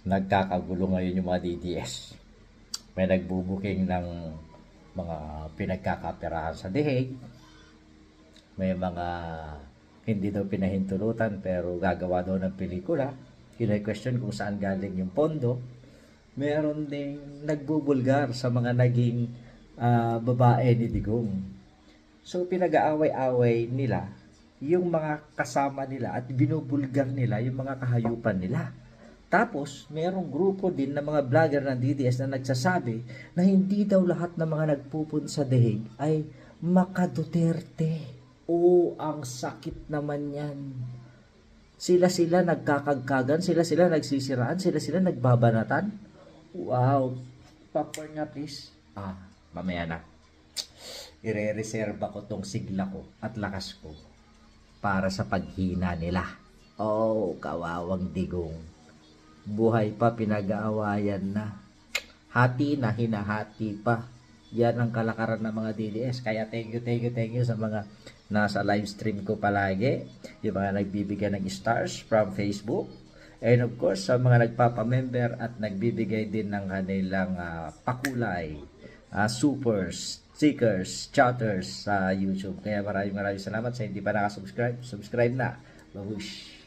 Nagkakagulo ngayon yung mga DDS. May nagbubuking ng mga pinagkakaperahan sa dihig. May mga hindi daw pinahintulutan pero gagawa daw ng pelikula. Kine-question kung saan galing yung pondo. Meron ding nagbubulgar sa mga naging babae ni Digong. So pinag-aaway-away nila yung mga kasama nila at binubulgar nila yung mga kahayupan nila. Tapos, merong grupo din ng mga vlogger ng DDS na nagsasabi na hindi daw lahat ng mga nagpupunta sa deheg ay maka-Duterte. Oo, ang sakit naman yan. Sila-sila nagkakagkagan, sila-sila nagsisiraan, sila-sila nagbabanatan. Wow. Popcorn nga please. Mamaya na. Ire-reserva ko tong sigla ko at lakas ko para sa paghina nila. Oh, kawawang Digong. Buhay pa, pinag-aawayan na. Hati na, hinahati pa. Yan ang kalakaran ng mga DDS. Kaya thank you sa mga nasa live stream ko palagi. Yung mga nagbibigay ng stars from Facebook. And of course, sa mga nagpapamember at nagbibigay din ng kanilang pakulay, supers, stickers, chatters sa YouTube. Kaya maraming salamat sa hindi pa nakasubscribe. Subscribe na. Babush!